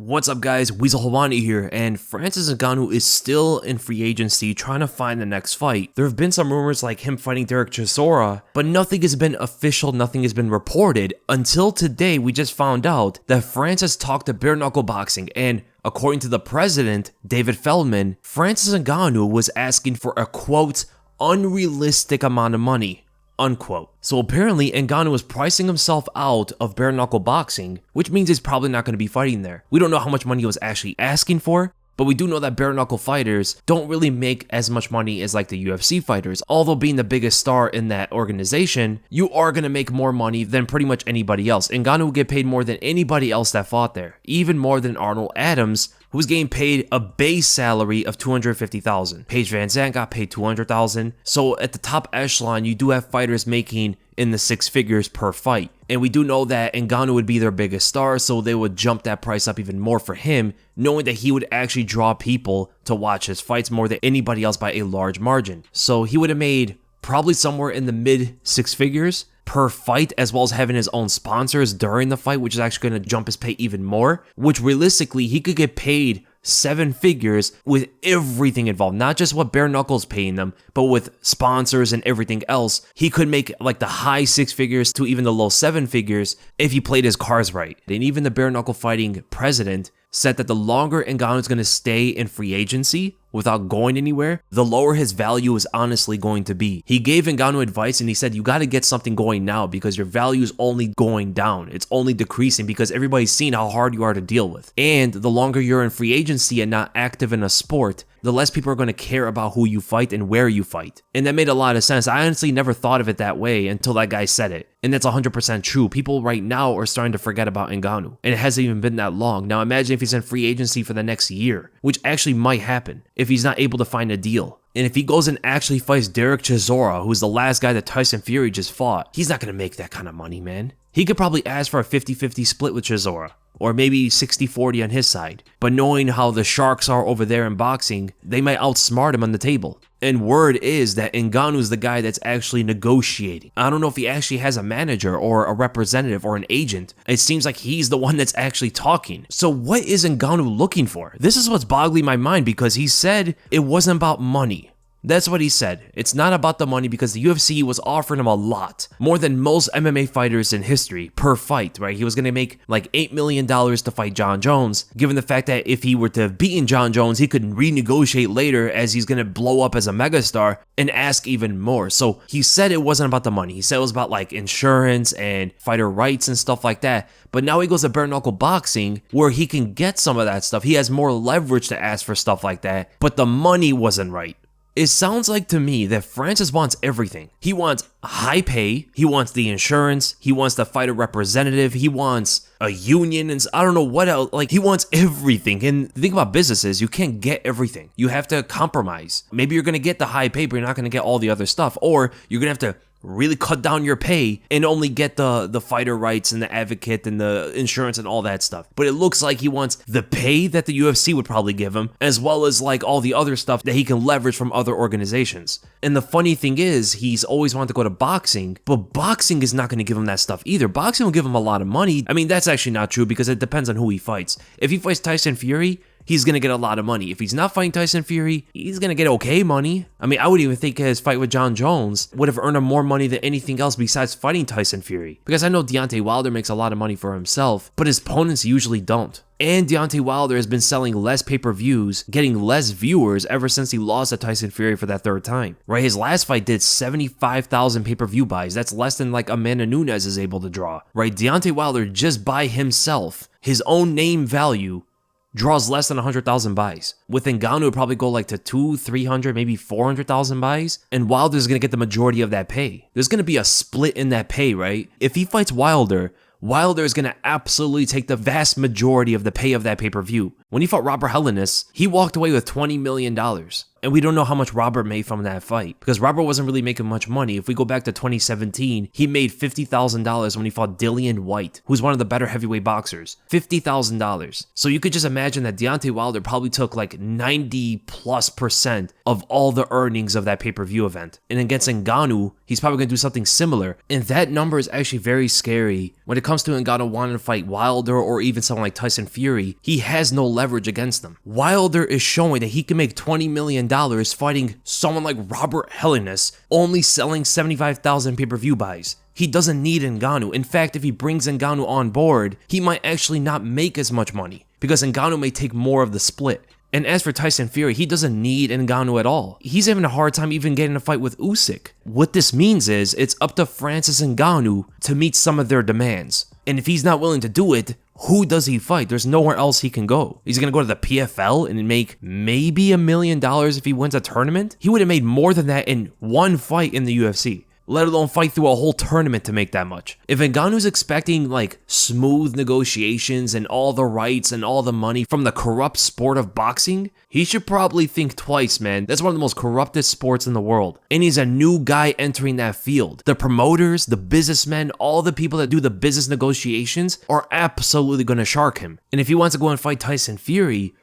What's up guys, theweaslemma here, and Francis Ngannou is still in free agency trying to find the next fight. There have been some rumors like him fighting Derek Chisora, but nothing has been official, nothing has been reported. Until today, we just found out that Francis talked to bare knuckle boxing, and according to the president, David Feldman, Francis Ngannou was asking for a quote, unrealistic amount of money. Unquote. So apparently Ngannou is pricing himself out of bare knuckle boxing, which means he's probably not going to be fighting there. We don't know how much money he was actually asking for, but we do know that bare knuckle fighters don't really make as much money as like the UFC fighters. Although being the biggest star in that organization, you are going to make more money than pretty much anybody else. Ngannou will get paid more than anybody else that fought there, even more than Arnold Adams, who's getting paid a base salary of $250,000. Paige Van Zandt got paid $200,000. So at the top echelon, you do have fighters making in the six figures per fight. And we do know that Ngannou would be their biggest star, so they would jump that price up even more for him, knowing that he would actually draw people to watch his fights more than anybody else by a large margin. So he would have made probably somewhere in the mid six figures per fight, as well as having his own sponsors during the fight, which is actually going to jump his pay even more, which realistically he could get paid seven figures with everything involved, not just what bare knuckles paying them, but with sponsors and everything else. He could make like the high six figures to even the low seven figures if he played his cards right. And even the bare knuckle fighting president said that the longer Ngannou is going to stay in free agency without going anywhere, the lower his value is honestly going to be. He gave Ngannou advice and he said, you got to get something going now because your value is only going down. It's only decreasing because everybody's seen how hard you are to deal with. And the longer you're in free agency and not active in a sport, the less people are going to care about who you fight and where you fight. And that made a lot of sense. I honestly never thought of it that way until that guy said it. And that's 100% true. People right now are starting to forget about Ngannou. And it hasn't even been that long. Now imagine if he's in free agency for the next year, which actually might happen if he's not able to find a deal. And if he goes and actually fights Derek Chisora, who's the last guy that Tyson Fury just fought, he's not going to make that kind of money, man. He could probably ask for a 50-50 split with Chisora, or maybe 60-40 on his side. But knowing how the sharks are over there in boxing, they might outsmart him on the table. And word is that Ngannou's the guy that's actually negotiating. I don't know if he actually has a manager or a representative or an agent. It seems like he's the one that's actually talking. So what is Ngannou looking for? This is what's boggling my mind because he said it wasn't about money. That's what he said. It's not about the money because the UFC was offering him a lot. More than most MMA fighters in history per fight, right? He was going to make like $8 million to fight Jon Jones, given the fact that if he were to have beaten Jon Jones, he could renegotiate later as he's going to blow up as a megastar and ask even more. So he said it wasn't about the money. He said it was about like insurance and fighter rights and stuff like that. But now he goes to bare knuckle boxing where he can get some of that stuff. He has more leverage to ask for stuff like that, but the money wasn't right. It sounds like to me that Francis wants everything. He wants high pay, he wants the insurance, he wants the fighter representative, he wants a union, and I don't know what else. Like, he wants everything. And the thing about business is you can't get everything. You have to compromise. Maybe you're going to get the high pay, but you're not going to get all the other stuff. Or you're going to have to really cut down your pay and only get the fighter rights and the advocate and the insurance and all that stuff. But it looks like he wants the pay that the UFC would probably give him, as well as like all the other stuff that he can leverage from other organizations. And the funny thing is, he's always wanted to go to boxing, but boxing is not going to give him that stuff either. Boxing will give him a lot of money. I mean, that's actually not true because it depends on who he fights. If he fights Tyson Fury, he's going to get a lot of money. If he's not fighting Tyson Fury, he's going to get okay money. I mean, I would even think his fight with Jon Jones would have earned him more money than anything else besides fighting Tyson Fury. Because I know Deontay Wilder makes a lot of money for himself, but his opponents usually don't. And Deontay Wilder has been selling less pay-per-views, getting less viewers ever since he lost to Tyson Fury for that third time. Right? His last fight did 75,000 pay-per-view buys. That's less than like Amanda Nunes is able to draw. Right? Deontay Wilder just by himself, his own name value, draws less than 100,000 buys. With Ngannou, it would probably go like to 200, 300, maybe 400,000 buys. And Wilder's going to get the majority of that pay. There's going to be a split in that pay, right? If he fights Wilder, Wilder is going to absolutely take the vast majority of the pay of that pay-per-view. When he fought Robert Helenius, he walked away with $20 million. And we don't know how much Robert made from that fight because Robert wasn't really making much money. If we go back to 2017, he made $50,000 when he fought Dillian White, who's one of the better heavyweight boxers. $50,000. So you could just imagine that Deontay Wilder probably took like 90+% of all the earnings of that pay-per-view event. And against Ngannou, he's probably going to do something similar. And that number is actually very scary. When it comes to Ngannou wanting to fight Wilder or even someone like Tyson Fury, he has no leverage against them. Wilder is showing that he can make $20 million fighting someone like Robert Helenius, only selling 75,000 pay-per-view buys. He doesn't need Ngannou. In fact, if he brings Ngannou on board, he might actually not make as much money because Ngannou may take more of the split. And as for Tyson Fury, he doesn't need Ngannou at all. He's having a hard time even getting a fight with Usyk. What this means is it's up to Francis Ngannou to meet some of their demands. And if he's not willing to do it, who does he fight? There's nowhere else he can go. He's going to go to the PFL and make maybe $1 million if he wins a tournament? He would have made more than that in one fight in the UFC, let alone fight through a whole tournament to make that much. If Ngannou's expecting like smooth negotiations and all the rights and all the money from the corrupt sport of boxing, he should probably think twice, man. That's one of the most corrupted sports in the world. And he's a new guy entering that field. The promoters, the businessmen, all the people that do the business negotiations are absolutely going to shark him. And if he wants to go and fight Tyson Fury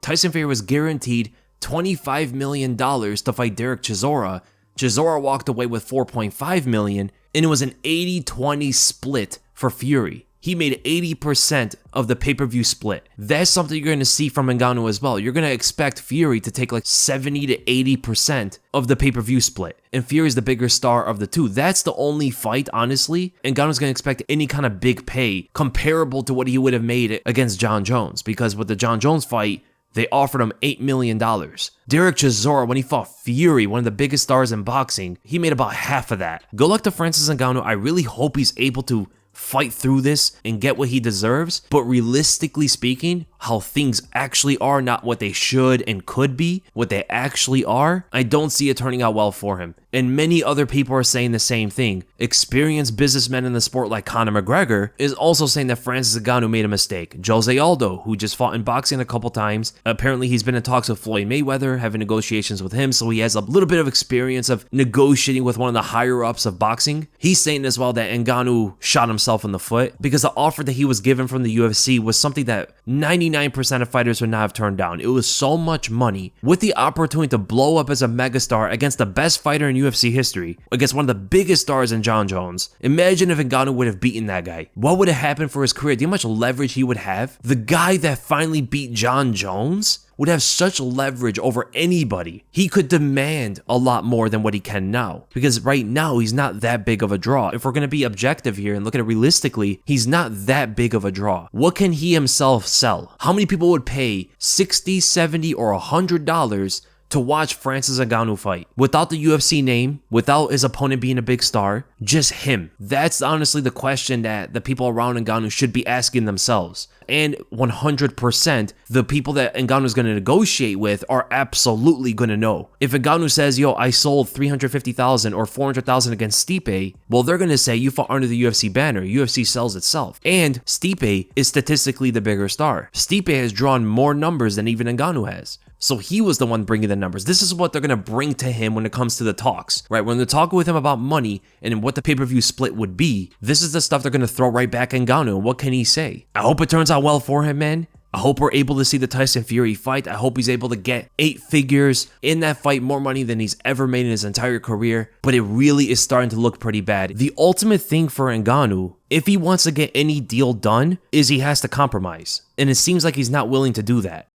was guaranteed $25 million to fight Derek Chisora. Chisora walked away with $4.5 million, and it was an 80-20 split for Fury. He made 80% of the pay-per-view split. That's something you're going to see from Ngannou as well. You're going to expect Fury to take like 70 to 80% of the pay-per-view split. And Fury's the bigger star of the two. That's the only fight, honestly. Ngannou's going to expect any kind of big pay comparable to what he would have made against John Jones. Because with the John Jones fight, they offered him $8 million. Derek Chisora, when he fought Fury, one of the biggest stars in boxing, he made about half of that. Good luck to Francis Ngannou. I really hope he's able to fight through this and get what he deserves. But realistically speaking, how things actually are, not what they should and could be, what they actually are, I don't see it turning out well for him. And many other people are saying the same thing. Experienced businessmen in the sport like Conor McGregor is also saying that Francis Ngannou made a mistake. Jose Aldo, who just fought in boxing a couple times, apparently he's been in talks with Floyd Mayweather, having negotiations with him, so he has a little bit of experience of negotiating with one of the higher-ups of boxing. He's saying as well that Ngannou shot himself in the foot because the offer that he was given from the UFC was something that 99% of fighters would not have turned down. It was so much money with the opportunity to blow up as a megastar against the best fighter in UFC history, against one of the biggest stars in John Jones. Imagine if Ngannou would have beaten that guy. What would have happened for his career? Do you know how much leverage he would have? The guy that finally beat John Jones would have such leverage over anybody. He could demand a lot more than what he can now. Because right now, he's not that big of a draw. If we're going to be objective here and look at it realistically, he's not that big of a draw. What can he himself sell? How many people would pay $60, $70, or $100 to watch Francis Ngannou fight? Without the UFC name, without his opponent being a big star, just him. That's honestly the question that the people around Ngannou should be asking themselves. And 100%, the people that Ngannou is going to negotiate with are absolutely going to know. If Ngannou says, yo, I sold 350,000 or 400,000 against Stipe, well, they're going to say you fought under the UFC banner. UFC sells itself. And Stipe is statistically the bigger star. Stipe has drawn more numbers than even Ngannou has. So he was the one bringing the numbers. This is what they're going to bring to him when it comes to the talks, right? When they're talking with him about money and what the pay-per-view split would be, this is the stuff they're going to throw right back at Ngannou. What can he say? I hope it turns out well for him, man. I hope we're able to see the Tyson Fury fight. I hope he's able to get 8 figures in that fight, more money than he's ever made in his entire career. But it really is starting to look pretty bad. The ultimate thing for Ngannou, if he wants to get any deal done, is he has to compromise. And it seems like he's not willing to do that.